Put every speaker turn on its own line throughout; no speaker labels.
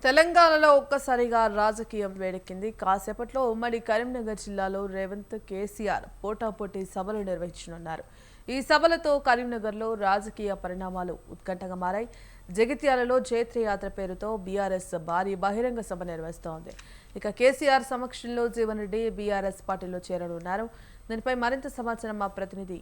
తెలంగాణలో ఒక్కసారిగా రాజకీయం వేడెక్కింది. కాసేపట్లో ఉమ్మడి కరీంనగర్ జిల్లాలో రేవంత్ కేసీఆర్ పోటాపోటీ సభలు నిర్వహించనున్నారు. ఈ సభలతో కరీంనగర్లో రాజకీయ పరిణామాలు ఉత్కంఠగా మారాయి. జగిత్యాలలో జైత్రయాత్ర పేరుతో బీఆర్ఎస్ భారీ బహిరంగ సభ నిర్వహిస్తోంది. ఇక కేసీఆర్ సమక్షంలో జీవన్ రెడ్డి బీఆర్ఎస్ పార్టీలో చేరనున్నారు. దీనిపై మరింత సమాచారం మా ప్రతినిధి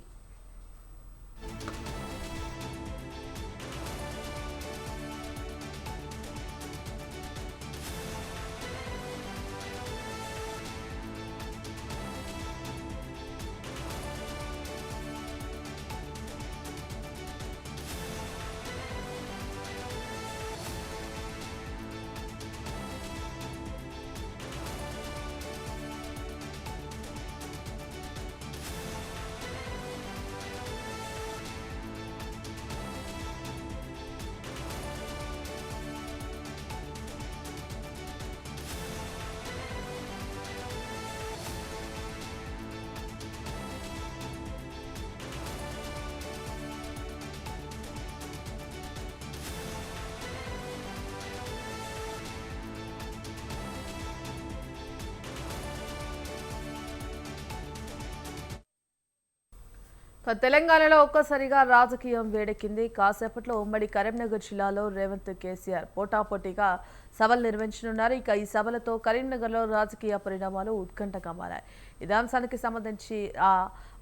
తెలంగాణలో ఒక్కసారిగా రాజకీయం వేడెక్కింది. కాసేపట్లో ఉమ్మడి కరీంనగర్ జిల్లాలో రేవంత్ కేసీఆర్ పోటాపోటీగా సభలు నిర్వహించనున్నారు. ఇక ఈ సభలతో కరీంనగర్లో రాజకీయ పరిణామాలు ఉత్కంఠగా మారాయి. ఇదే అంశానికి సంబంధించి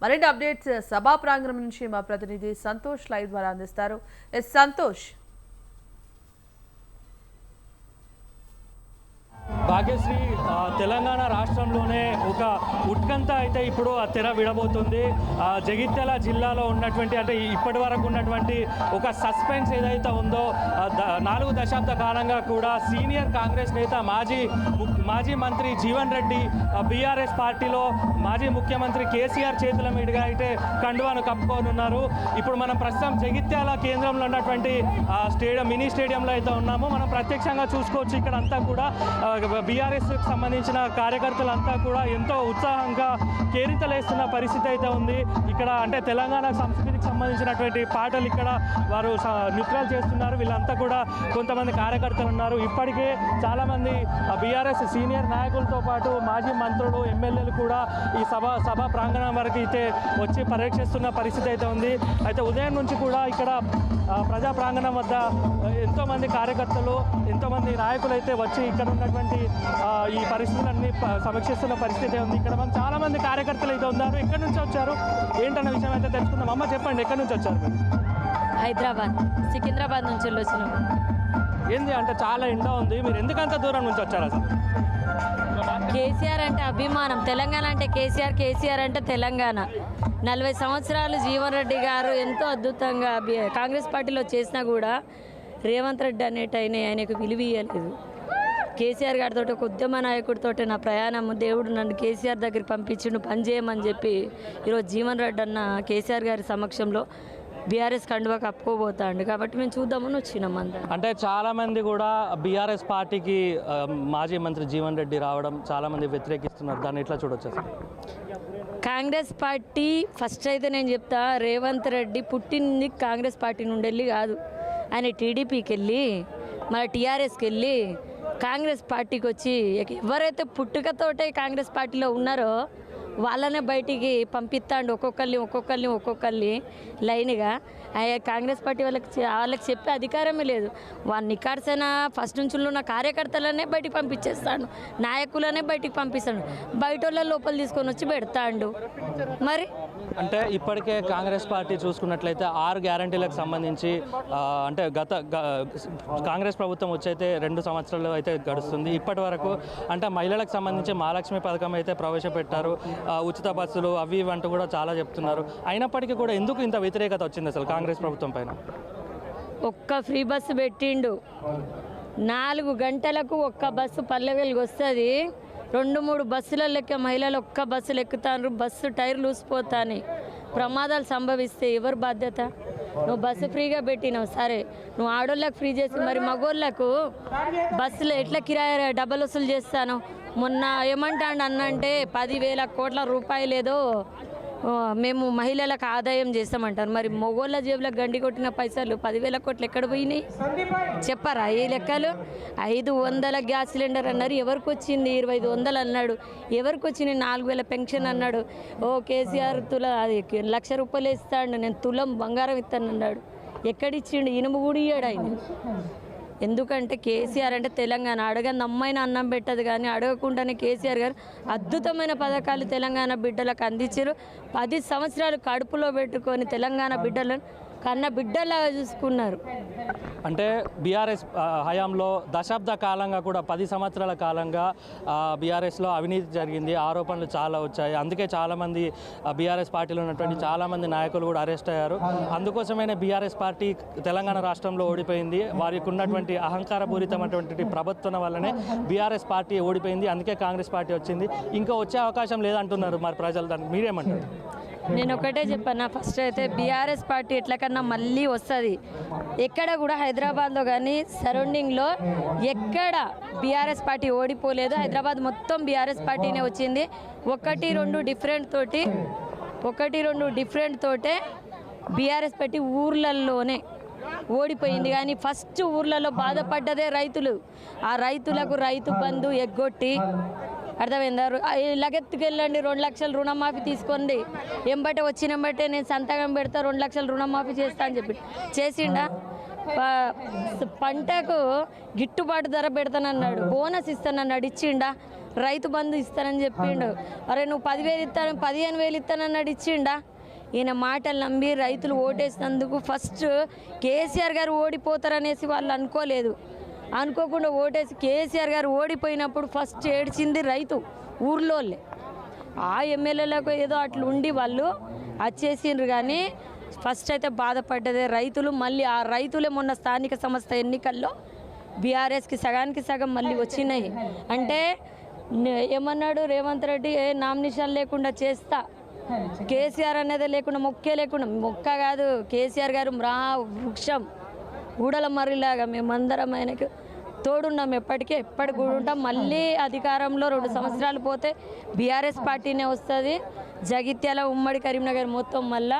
మరిన్ని అప్డేట్స్ సభా ప్రాంగణం నుంచి మా ప్రతినిధి సంతోష్ లైవ్ ద్వారా అందిస్తారు. సంతోష్,
భాగ్యశ్రీ, తెలంగాణ రాష్ట్రంలోనే ఒక ఉత్కంఠ అయితే ఇప్పుడు తెర విడబోతుంది. జగిత్యాల జిల్లాలో ఉన్నటువంటి అంటే ఇప్పటి వరకు ఉన్నటువంటి ఒక సస్పెన్స్ ఏదైతే ఉందో 4 దశాబ్ద కాలంగా కూడా సీనియర్ కాంగ్రెస్ నేత మాజీ మంత్రి జీవన్ రెడ్డి బీఆర్ఎస్ పార్టీలో మాజీ ముఖ్యమంత్రి కేసీఆర్ చేతుల మీదుగా అయితే కండువాను కప్పుకోనున్నారు. ఇప్పుడు మనం ప్రస్తుతం జగిత్యాల కేంద్రంలో ఉన్నటువంటి మినీ స్టేడియంలో అయితే ఉన్నాము. మనం ప్రత్యక్షంగా చూసుకోవచ్చు. ఇక్కడ అంతా కూడా బీఆర్ఎస్కి సంబంధించిన కార్యకర్తలంతా కూడా ఎంతో ఉత్సాహంగా కేరింతలేస్తున్న పరిస్థితి అయితే ఉంది. ఇక్కడ అంటే తెలంగాణ సంస్కృతికి సంబంధించినటువంటి పాటలు ఇక్కడ వారు నృత్యాలు చేస్తున్నారు. వీళ్ళంతా కూడా కొంతమంది కార్యకర్తలు ఉన్నారు. ఇప్పటికే చాలామంది బీఆర్ఎస్ సీనియర్ నాయకులతో పాటు మాజీ మంత్రులు, ఎమ్మెల్యేలు కూడా ఈ సభ ప్రాంగణం వరకు అయితే వచ్చి పర్యవేక్షిస్తున్న పరిస్థితి అయితే ఉంది. అయితే ఉదయం నుంచి కూడా ఇక్కడ ప్రజా ప్రాంగణం వద్ద ఎంతోమంది కార్యకర్తలు, ఎంతోమంది నాయకులు అయితే వచ్చి ఇక్కడ ఉన్నటువంటి ఈ పరిస్థితులన్నీ సమీక్షిస్తున్న పరిస్థితి ఉంది. ఇక్కడ మనం చాలా మంది కార్యకర్తలు అయితే ఉన్నారు. ఎక్కడి నుంచి వచ్చారు ఏంటన్న విషయం అయితే తెలుసుకుందాం. అమ్మ చెప్పండి, ఎక్కడి నుంచి వచ్చారు మీరు?
హైదరాబాద్, సికింద్రాబాద్ నుంచి వచ్చినాం.
ఏంది అంటే చాలా ఎండ ఉంది, మీరు ఎందుకంత దూరం నుంచి వచ్చారు? అసలు
కేసీఆర్ అంటే అభిమానం. తెలంగాణ అంటే కేసీఆర్, కేసీఆర్ అంటే తెలంగాణ. 40 సంవత్సరాలు జీవన్ రెడ్డి గారు ఎంతో అద్భుతంగా కాంగ్రెస్ పార్టీలో చేసినా కూడా రేవంత్ రెడ్డి అనేటైనా ఆయనకు విలువ ఇవ్వలేదు. కేసీఆర్ గారితో ఒక ఉద్యమ నాయకుడితో నా ప్రయాణం, దేవుడు నన్ను కేసీఆర్ దగ్గరికి పంపించిండు పని చేయమని చెప్పి ఈరోజు జీవన్ రెడ్డి అన్న కేసీఆర్ గారి సమక్షంలో బీఆర్ఎస్ కండువా కప్పుకోబోతాండు. కాబట్టి మేము చూద్దామని వచ్చినాం.
అంటే చాలామంది కూడా బీఆర్ఎస్ పార్టీకి మాజీ మంత్రి జీవన్ రెడ్డి రావడం చాలామంది వ్యతిరేకిస్తున్నారు. దాన్ని ఎట్లా చూడొచ్చు?
కాంగ్రెస్ పార్టీ ఫస్ట్ అయితే నేను చెప్తా, రేవంత్ రెడ్డి పుట్టింది కాంగ్రెస్ పార్టీ నుండి వెళ్ళి కాదు. ఆయన టీడీపీకి వెళ్ళి మళ్ళీ టీఆర్ఎస్కి వెళ్ళి కాంగ్రెస్ పార్టీకి వచ్చి ఎవరైతే పుట్టుకతోటే కాంగ్రెస్ పార్టీలో ఉన్నారో వాళ్ళనే బయటికి పంపిస్తాండు. ఒక్కొక్కరిని లైన్గా. కాంగ్రెస్ పార్టీ వాళ్ళకి చెప్పే అధికారమే లేదు. వాళ్ళ నికార్సైన ఫస్ట్ నుంచి ఉన్న కార్యకర్తలనే బయటికి పంపించేస్తాడు, నాయకులనే బయటికి పంపిస్తాడు, బయట వాళ్ళ లోపల తీసుకొని వచ్చి పెడతాడు. మరి
అంటే ఇప్పటికే కాంగ్రెస్ పార్టీ చూసుకున్నట్లయితే 6 గ్యారంటీలకు సంబంధించి అంటే కాంగ్రెస్ ప్రభుత్వం వచ్చైతే 2 సంవత్సరాలు అయితే గడుస్తుంది. ఇప్పటి వరకు అంటే మహిళలకు సంబంధించి మహాలక్ష్మి పథకం అయితే ప్రవేశపెట్టారు, ఉచిత బస్సులు అవి ఇవంటూ కూడా చాలా చెప్తున్నారు. అయినప్పటికీ కూడా ఎందుకు ఇంత వ్యతిరేకత వచ్చింది అసలు కాంగ్రెస్ ప్రభుత్వం పైన?
ఒక్క ఫ్రీ బస్సు పెట్టిండు. 4 గంటలకు ఒక్క బస్సు పల్లెవేలుగు వస్తుంది. 2-3 బస్సుల లెక్క మహిళలు ఒక్క బస్సులు ఎక్కుతారు. బస్సు టైర్లు ఊసిపోతాయి. ప్రమాదాలు సంభవిస్తే ఎవరు బాధ్యత? నువ్వు బస్సు ఫ్రీగా పెట్టినావు, సరే. నువ్వు ఆడోళ్ళకి ఫ్రీ చేసి మరి మగోళ్ళకు బస్సులో ఎట్లా కిరాయి డబ్బులు వసూలు చేస్తాను? మొన్న ఏమంటాడు అన్నంటే 10,000 కోట్ల రూపాయలు ఏదో మేము మహిళలకు ఆదాయం చేస్తామంటారు. మరి మొగోళ్ళ జేబులో గండి కొట్టిన పైసలు 10,000 కోట్లు ఎక్కడ పోయినాయి చెప్పారా ఈ లెక్కలు? 500 గ్యాస్ సిలిండర్ అన్నారు, ఎవరికి వచ్చింది? 2500 అన్నాడు, ఎవరికి వచ్చింది? 4,000 పెన్షన్ అన్నాడు. ఓ కేసీఆర్ అది 1,00,000 రూపాయలు ఇస్తాడు, నేను తులం బంగారం ఇస్తాను అన్నాడు. ఎక్కడిచ్చిండు? ఇనుము కూడా ఇయ్యాడు ఆయన. ఎందుకంటే కేసీఆర్ అంటే తెలంగాణ అడగని అమ్మాయిని అన్నం పెట్టదు, కానీ అడగకుండానే కేసీఆర్ గారు అద్భుతమైన పథకాలు తెలంగాణ బిడ్డలకు అందించారు. 10 సంవత్సరాలు కడుపులో పెట్టుకొని తెలంగాణ బిడ్డలను కన్న బిడ్డలాగా చూసుకున్నారు.
అంటే బీఆర్ఎస్ హయాంలో దశాబ్ద కాలంగా కూడా 10 సంవత్సరాల కాలంగా బీఆర్ఎస్లో అవినీతి జరిగింది, ఆరోపణలు చాలా వచ్చాయి. అందుకే చాలామంది బీఆర్ఎస్ పార్టీలో ఉన్నటువంటి చాలామంది నాయకులు కూడా అరెస్ట్ అయ్యారు. అందుకోసమైన బీఆర్ఎస్ పార్టీ తెలంగాణ రాష్ట్రంలో ఓడిపోయింది. వారికి ఉన్నటువంటి అహంకారపూరితమైనటువంటి ప్రభుత్వం వల్లనే బీఆర్ఎస్ పార్టీ ఓడిపోయింది. అందుకే కాంగ్రెస్ పార్టీ వచ్చింది. ఇంకా వచ్చే అవకాశం లేదంటున్నారు మరి ప్రజలు. దానికి మీరేమంటారు?
నేను ఒకటే చెప్పాను, ఫస్ట్ అయితే బీఆర్ఎస్ పార్టీ ఎట్లకన్నా మళ్ళీ వస్తుంది. ఎక్కడ కూడా హైదరాబాద్లో కానీ సరౌండింగ్లో ఎక్కడ బీఆర్ఎస్ పార్టీ ఓడిపోలేదు. హైదరాబాద్ మొత్తం బీఆర్ఎస్ పార్టీనే వచ్చింది. 1-2 డిఫరెంట్ తోటే బీఆర్ఎస్ పార్టీ ఊర్లలోనే ఓడిపోయింది. కానీ ఫస్ట్ ఊర్లలో బాధపడ్డదే రైతులు. ఆ రైతులకు రైతు బంధు ఎగ్గొట్టి, అర్థమైందా? లగెత్తుకెళ్ళండి, 2 లక్షలు రుణమాఫీ తీసుకోండి, వచ్చినెంబటే నేను సంతకం పెడతా, 2 లక్షలు రుణమాఫీ చేస్తా అని చెప్పి చేసిండా? పంటకు గిట్టుబాటు ధర పెడతానన్నాడు, బోనస్ ఇస్తానన్నాడు, ఇచ్చిండా? రైతు బంధు ఇస్తానని చెప్పిండు. అరే నువ్వు 10,000 ఇస్తాను, 15,000 ఇస్తానన్నాడు, ఇచ్చిండా? ఈయన మాటలు నమ్మి రైతులు ఓటేసినందుకు ఫస్ట్ కేసీఆర్ గారు ఓడిపోతారనేసి వాళ్ళు అనుకోలేదు. అనుకోకుండా ఓటేసి కేసీఆర్ గారు ఓడిపోయినప్పుడు ఫస్ట్ ఏడ్చింది రైతు ఊర్లోళ్ళే. ఆ ఎమ్మెల్యేలకు ఏదో అట్లా ఉండి వాళ్ళు వచ్చేసిండ్రు, కానీ ఫస్ట్ అయితే బాధపడ్డదే రైతులు. మళ్ళీ ఆ రైతులే మొన్న స్థానిక సంస్థ ఎన్నికల్లో బీఆర్ఎస్కి సగానికి సగం మళ్ళీ వచ్చినాయి. అంటే ఏమన్నాడు రేవంత్ రెడ్డి? నామినేషన్ లేకుండా చేస్తా, కేసీఆర్ అనేది లేకుండా, మొక్క కాదు, కేసీఆర్ గారు వృక్షం ఊడల మర్రిలాగా మేమందరం ఆయనకు తోడున్నాం, ఎప్పటికి కూడా ఉంటాం. మళ్ళీ అధికారంలో 2 సంవత్సరాలు పోతే బీఆర్ఎస్ పార్టీనే వస్తుంది. జగిత్యాల ఉమ్మడి కరీంనగర్ మొత్తం మళ్ళా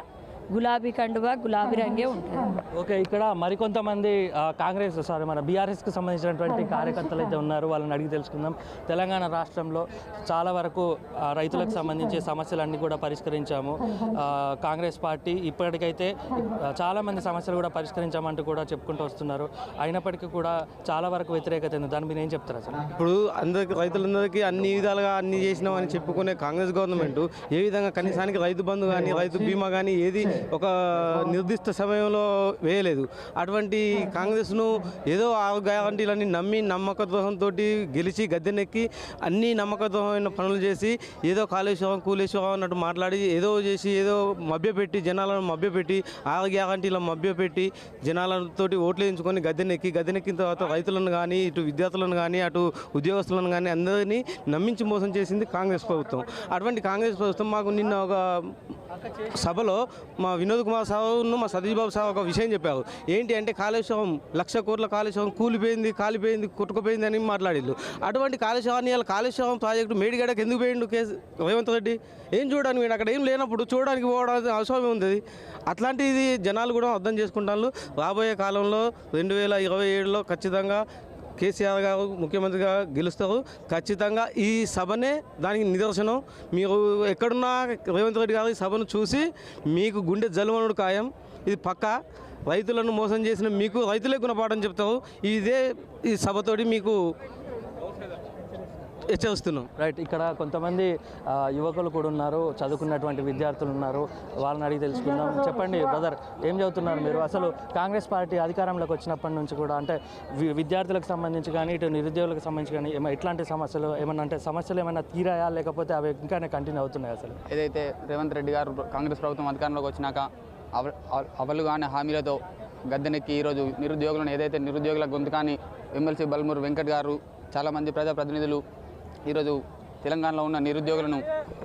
గులాబీ కండువా, గులాబీ రంగే ఉంటుంది.
ఓకే, ఇక్కడ మరికొంతమంది మన బీఆర్ఎస్కి సంబంధించినటువంటి కార్యకర్తలు అయితే ఉన్నారు. వాళ్ళని అడిగి తెలుసుకుందాం. తెలంగాణ రాష్ట్రంలో చాలా వరకు రైతులకు సంబంధించి సమస్యలన్నీ కూడా పరిష్కరించాము. కాంగ్రెస్ పార్టీ ఇప్పటికైతే చాలామంది సమస్యలు కూడా పరిష్కరించామంటూ కూడా చెప్పుకుంటూ వస్తున్నారు. అయినప్పటికీ కూడా చాలా వరకు వ్యతిరేకత ఉంది. దాని మీద ఏం చెప్తారు అసలు?
ఇప్పుడు అందరికి రైతులందరికీ అన్ని విధాలుగా అన్ని చేసినామని చెప్పుకునే కాంగ్రెస్ గవర్నమెంట్ ఏ విధంగా కనీసానికి రైతు బంధు కానీ రైతు బీమా కానీ ఏది ఒక నిర్దిష్ట సమయంలో వేయలేదు. అటువంటి కాంగ్రెస్ను ఏదో ఆ గ్యారంటీలన్నీ నమ్మి నమ్మకద్రోహంతో గెలిచి గద్దెనెక్కి అన్ని నమ్మకద్రోహమైన పనులు చేసి ఏదో కాళేశ్వరం కూలేశ్వరం అన్నట్టు మాట్లాడి ఏదో చేసి ఏదో మభ్యపెట్టి జనాలను మభ్యపెట్టి ఆ గ్యారంటీలను మభ్యపెట్టి జనాలతోటి ఓట్లు వేయించుకొని గద్దెనెక్కిన తర్వాత రైతులను కానీ ఇటు విద్యార్థులను కానీ అటు ఉద్యోగస్తులను కానీ అందరినీ నమ్మించి మోసం చేసింది కాంగ్రెస్ ప్రభుత్వం. అటువంటి కాంగ్రెస్ ప్రభుత్వం మాకు నిన్న ఒక సభలో మా వినోద్ కుమార్ సావును మా సతీష్ బాబు సావు ఒక విషయం చెప్పారు. ఏంటి అంటే కాళేశ్వరం 1,00,000 కోట్ల కాళేశ్వరం కాలిపోయింది కొట్టుకుపోయింది అని మాట్లాడిల్లు. అటువంటి కాళేశ్వరం ప్రాజెక్టు మేడిగడకు ఎందుకు పోయిండు రేవంత్ రెడ్డి? ఏం చూడడానికి పోయిండు? అక్కడ ఏం లేనప్పుడు చూడడానికి పోవడానికి అవసరం ఉంది. అట్లాంటిది జనాలు కూడా అర్థం చేసుకుంటారు. రాబోయే కాలంలో 2027లో ఖచ్చితంగా కేసీఆర్ గారు ముఖ్యమంత్రిగా గెలుస్తారు. ఖచ్చితంగా ఈ సభనే దానికి నిదర్శనం. మీరు ఎక్కడున్నా రేవంత్ రెడ్డి గారు ఈ సభను చూసి మీకు గుండె జలుమనుడు ఖాయం. ఇది పక్కా. రైతులను మోసం చేసిన మీకు రైతులే గుణపాఠం చెప్తారు. ఇదే ఈ సభతోటి మీకు హెచ్చరిస్తున్నాం.
రైట్, ఇక్కడ కొంతమంది యువకులు కూడా ఉన్నారు, చదువుకున్నటువంటి విద్యార్థులు ఉన్నారు. వాళ్ళని అడిగి తెలుసుకుందాం. చెప్పండి బ్రదర్, ఏం చదువుతున్నారు మీరు? అసలు కాంగ్రెస్ పార్టీ అధికారంలోకి వచ్చినప్పటి నుంచి కూడా అంటే విద్యార్థులకు సంబంధించి కానీ ఇటు నిరుద్యోగులకు సంబంధించి కానీ ఎట్లాంటి సమస్యలు ఏమైనా తీరాయా, లేకపోతే అవి ఇంకానే కంటిన్యూ అవుతున్నాయి? అసలు
ఏదైతే రేవంత్ రెడ్డి గారు కాంగ్రెస్ ప్రభుత్వం అధికారంలోకి వచ్చినాక అవలు కానీ హామీలతో గద్దెనెక్కి ఈరోజు నిరుద్యోగులను ఏదైతే నిరుద్యోగుల గొంతుకాని ఎమ్మెల్సీ బల్మూరు వెంకట్ గారు చాలామంది ప్రజాప్రతినిధులు ఈరోజు తెలంగాణలో ఉన్న నిరుద్యోగులను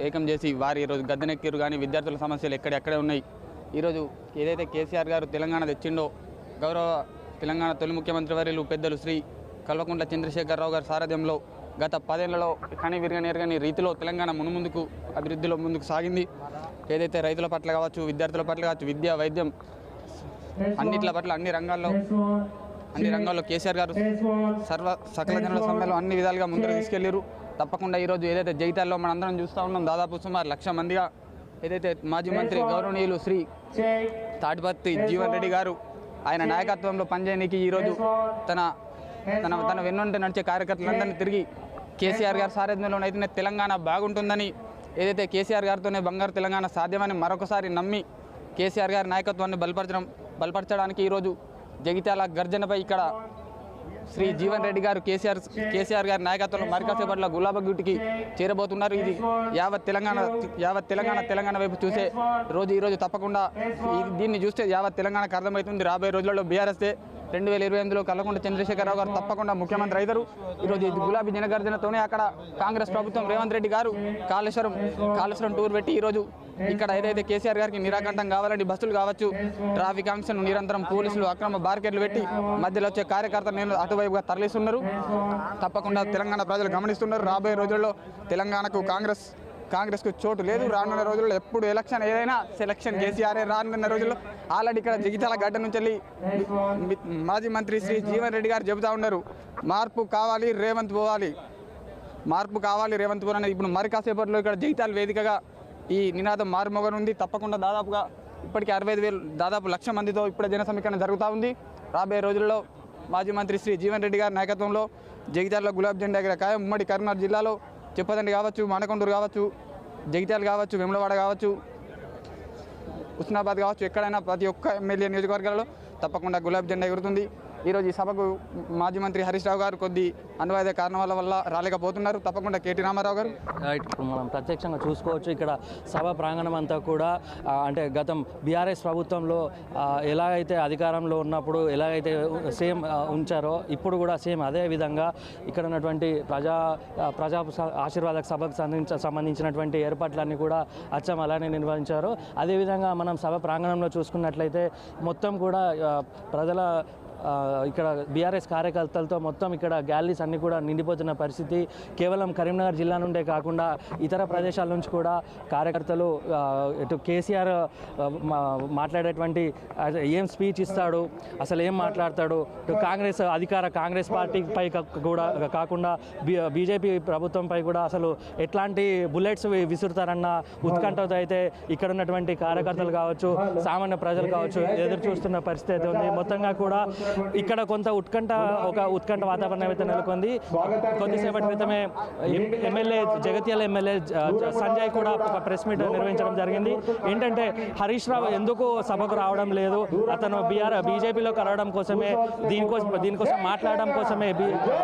ఏకం చేసి వారు ఈరోజు గద్దెనెక్కిరు. కానీ విద్యార్థుల సమస్యలు ఎక్కడెక్కడే ఉన్నాయి. ఈరోజు ఏదైతే కేసీఆర్ గారు తెలంగాణ తెచ్చిండో, గౌరవ తెలంగాణ తొలి ముఖ్యమంత్రి వర్యులు పెద్దలు శ్రీ కల్వకుంట్ల చంద్రశేఖరరావు గారి సారథ్యంలో గత 10 ఏళ్లలో కానీ విరగని రీతిలో తెలంగాణ మునుముందుకు అభివృద్ధిలో ముందుకు సాగింది. ఏదైతే రైతుల పట్ల కావచ్చు, విద్యార్థుల పట్ల కావచ్చు, విద్య, వైద్యం అన్నిట్ల పట్ల అన్ని రంగాల్లో కేసీఆర్ గారు సకల జనుల సమ్మెలో అన్ని విధాలుగా ముందుకు తీసుకెళ్లారు. తప్పకుండా ఈరోజు ఏదైతే జగిత్యాలలో మనందరం చూస్తూ ఉన్నాం, దాదాపు సుమారు 1,00,000 మందిగా ఏదైతే మాజీ మంత్రి గౌరవనీయులు శ్రీ తాటిపత్రి జీవన్ రెడ్డి గారు ఆయన నాయకత్వంలో పనిచేయడానికి ఈరోజు తన వెన్నుంటే నడిచే కార్యకర్తలందరినీ తిరిగి కేసీఆర్ గారి సారథ్యంలోనైతేనే తెలంగాణ బాగుంటుందని, ఏదైతే కేసీఆర్ గారితోనే బంగారు తెలంగాణ సాధ్యమని మరొకసారి నమ్మి కేసీఆర్ గారి నాయకత్వాన్ని బలపరచడానికి ఈరోజు జగిత్యాల గర్జనపై ఇక్కడ శ్రీ జీవన్ రెడ్డి గారు కేసీఆర్ గారి నాయకత్వంలో మరికాసేపట్లో గులాబగుట్టికి చేరబోతున్నారు. ఇది యావత్ తెలంగాణ వైపు చూసే రోజు ఈరోజు తప్పకుండా దీన్ని చూస్తే యావత్ తెలంగాణకు అర్థమవుతుంది. రాబోయే రోజుల్లో బీఆర్ఎస్ఏ 2028లో కల్వకుంట్ల చంద్రశేఖరరావు గారు తప్పకుండా ముఖ్యమంత్రి అవుతారు. ఈరోజు ఇది గులాబీ జనగర్జనతోనే అక్కడ కాంగ్రెస్ ప్రభుత్వం రేవంత్ రెడ్డి గారు కాళేశ్వరం టూర్ పెట్టి ఈరోజు ఇక్కడ ఏదైతే కేసీఆర్ గారికి నిరాకంఠం కావాలని బస్సులు కావచ్చు, ట్రాఫిక్ ఆంక్షను నిరంతరం పోలీసులు అక్రమ బార్కెట్లు పెట్టి మధ్యలో వచ్చే కార్యకర్తలు అటువైపుగా తరలిస్తున్నారు. తప్పకుండా తెలంగాణ ప్రజలు గమనిస్తున్నారు. రాబోయే రోజుల్లో తెలంగాణకు కాంగ్రెస్కు చోటు లేదు. రానున్న రోజుల్లో ఎప్పుడు ఎలక్షన్ ఏదైనా సెలక్షన్ కేసీఆర్ రానున్న రోజుల్లో ఆల్రెడీ ఇక్కడ జగిత్యాల గడ్డ నుంచి వెళ్ళి మాజీ మంత్రి శ్రీ జీవన్ రెడ్డి గారు చెబుతూ ఉన్నారు, మార్పు కావాలి రేవంత్ పోవాలి, మార్పు కావాలి రేవంత్ పోవాలి. ఇప్పుడు మరి కాసేపట్లో ఇక్కడ జగిత్యాల వేదికగా ఈ నినాదం మారుమోగనుంది. తప్పకుండా దాదాపుగా ఇప్పటికీ 65,000 దాదాపు 1,00,000 మందితో ఇప్పుడే జన సమీకరణ జరుగుతూ ఉంది. రాబోయే రోజుల్లో మాజీ మంత్రి శ్రీ జీవన్ రెడ్డి గారి నాయకత్వంలో జగిత్యాలలో గులాబీ జెండా ఎగిరే ఖాయం. ఉమ్మడి కరీంనగర్ జిల్లాలో చెప్పదండి కావచ్చు, మానకొండూరు కావచ్చు, జగిత్యాల కావచ్చు, వేములవాడ కావచ్చు, హుస్నాబాద్ కావచ్చు, ఎక్కడైనా ప్రతి ఒక్క ఎమ్మెల్యే నియోజకవర్గాలలో తప్పకుండా గులాబీ జెండా ఎగురుతుంది. ఈరోజు ఈ సభకు మాజీ మంత్రి హరీష్ రావు గారు కొద్ది అనివార్య కారణాల వల్ల రాలేకపోతున్నారు. తప్పకుండా కేటీ రామారావు గారు
ఇప్పుడు మనం ప్రత్యక్షంగా చూసుకోవచ్చు. ఇక్కడ సభ ప్రాంగణం అంతా కూడా అంటే గతం బీఆర్ఎస్ ప్రభుత్వంలో ఎలా అయితే అధికారంలో ఉన్నప్పుడు ఎలాగైతే సేమ్ ఉంచారో ఇప్పుడు కూడా సేమ్ అదే విధంగా ఇక్కడ ఉన్నటువంటి ప్రజా ఆశీర్వాద సభకు సంబంధించినటువంటి ఏర్పాట్లన్నీ కూడా అచ్చం అలానే నిర్వహించారు. అదేవిధంగా మనం సభ ప్రాంగణంలో చూసుకున్నట్లయితే మొత్తం కూడా ప్రజల ఇక్కడ బీఆర్ఎస్ కార్యకర్తలతో మొత్తం ఇక్కడ గ్యాలరీస్ అన్నీ కూడా నిండిపోతున్న పరిస్థితి. కేవలం కరీంనగర్ జిల్లా నుండే కాకుండా ఇతర ప్రదేశాల నుంచి కూడా కార్యకర్తలు ఇటు కేసీఆర్ మాట్లాడేటువంటి ఏం స్పీచ్ ఇస్తాడు, అసలు ఏం మాట్లాడతాడు, ఇటు కాంగ్రెస్ పార్టీపై కూడా కాకుండా బీజేపీ ప్రభుత్వంపై కూడా అసలు ఎట్లాంటి బుల్లెట్స్ విసురుతారన్న ఉత్కంఠతో అయితే ఇక్కడ ఉన్నటువంటి కార్యకర్తలు కావచ్చు, సామాన్య ప్రజలు కావచ్చు ఎదురు చూస్తున్న పరిస్థితి అయితే ఉంది. మొత్తంగా కూడా ఇక్కడ కొంత ఉత్కంఠ వాతావరణం అయితే నెలకొంది. కొద్దిసేపటి క్రితమే జగిత్యాల ఎమ్మెల్యే సంజయ్ కూడా ఒక ప్రెస్ మీట్ నిర్వహించడం జరిగింది. ఏంటంటే హరీష్ రావు ఎందుకు సభకు రావడం లేదు, అతను బీజేపీలో కలవడం కోసమే దీనికోసం మాట్లాడడం కోసమే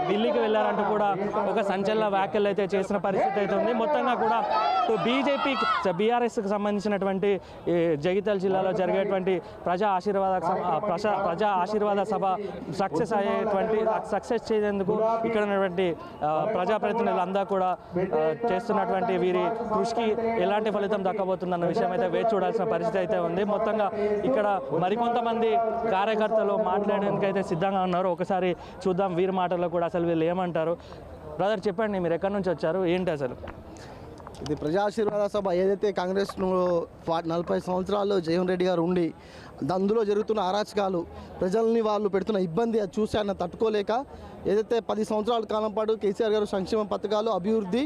ఢిల్లీకి వెళ్ళారంటూ కూడా ఒక సంచలన వ్యాఖ్యలు అయితే చేసిన పరిస్థితి అయితే ఉంది. మొత్తంగా కూడా బీఆర్ఎస్కి సంబంధించినటువంటి జగిత్యాల జిల్లాలో జరిగేటువంటి ప్రజా ఆశీర్వాద సభ సక్సెస్ చేసేందుకు ఇక్కడ ఉన్నటువంటి ప్రజాప్రతినిధులంతా కూడా చేస్తున్నటువంటి వీరి కృషికి ఎలాంటి ఫలితం దక్కబోతుందన్న విషయం అయితే వేచి చూడాల్సిన పరిస్థితి అయితే ఉంది. మొత్తంగా ఇక్కడ మరికొంతమంది కార్యకర్తలు మాట్లాడడానికి అయితే సిద్ధంగా ఉన్నారు. ఒకసారి చూద్దాం వీరి మాటల్లో కూడా అసలు వీళ్ళు ఏమంటారు. బ్రదర్ చెప్పండి, మీరు ఎక్కడి నుంచి వచ్చారు, ఏంటి అసలు?
ఇది ప్రజా ఆశీర్వాద సభ ఏదైతే కాంగ్రెస్ 40 సంవత్సరాల్లో జగన్ రెడ్డి గారు ఉండి అందులో జరుగుతున్న అరాచకాలు, ప్రజల్ని వాళ్ళు పెడుతున్న ఇబ్బంది అది చూసి ఆయన తట్టుకోలేక ఏదైతే 10 సంవత్సరాల కాలం పాటు కేసీఆర్ గారు సంక్షేమ పథకాలు, అభివృద్ధి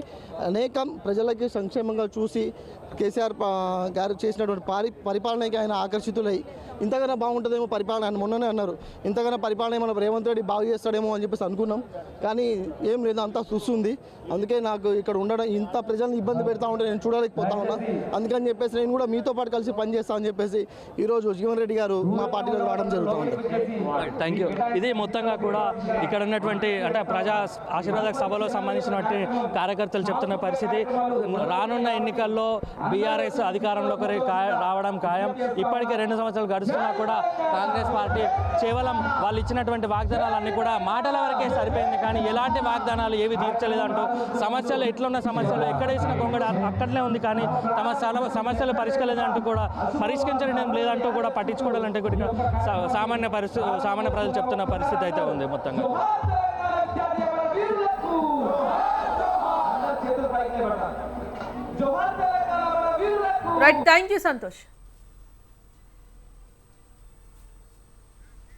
అనేకం ప్రజలకి సంక్షేమంగా చూసి కేసీఆర్ గారు చేసినటువంటి పరిపాలనకి ఆయన ఆకర్షితులై ఇంతకన్నా బాగుంటుందేమో పరిపాలన, ఆయన మొన్ననే అన్నారు ఇంతకన్నా పరిపాలన మన రేవంత్ రెడ్డి బాగు చేస్తాడేమో అని చెప్పేసి అనుకున్నాం. కానీ ఏం లేదు, అంతా చూస్తుంది. అందుకే నాకు ఇక్కడ ఉండడం, ఇంత ప్రజల్ని ఇబ్బంది పెడతా ఉంటే నేను చూడలేకపోతా ఉన్నా. అందుకని చెప్పేసి నేను కూడా మీతో పాటు కలిసి పనిచేస్తామని చెప్పేసి ఈరోజు జీవన్ రెడ్డి గారు మా పార్టీలో రావడం జరుగుతూ ఉంది.
Thank you. ఇది మొత్తంగా కూడా ఇక్కడ ఉన్నటువంటి అంటే ప్రజా ఆశీర్వాద సభలో సంబంధించినటువంటి కార్యకర్తలు చెప్తున్న పరిస్థితి. రానున్న ఎన్నికల్లో బీఆర్ఎస్ అధికారంలోకి రావడం ఖాయం. ఇప్పటికే 2 సంవత్సరాలు గడుస్తున్నా కూడా కాంగ్రెస్ పార్టీ కేవలం వాళ్ళు ఇచ్చినటువంటి వాగ్దానాలన్నీ కూడా మాటల వరకే సరిపోయింది, కానీ ఎలాంటి వాగ్దానాలు ఏవి తీర్చలేదంటూ సమస్యలు ఎట్లున్న సమస్యలు ఎక్కడ వేసిన కొంగడ అక్కడనే ఉంది, కానీ తమ సమస్యలు పరిష్కరించడం లేదంటూ కూడా పట్టించుకోవాలంటే కూడా సామాన్య ప్రజలు చెప్తున్న పరిస్థితి అయితే ఉంది మొత్తంగా.
Right, thank you Santosh.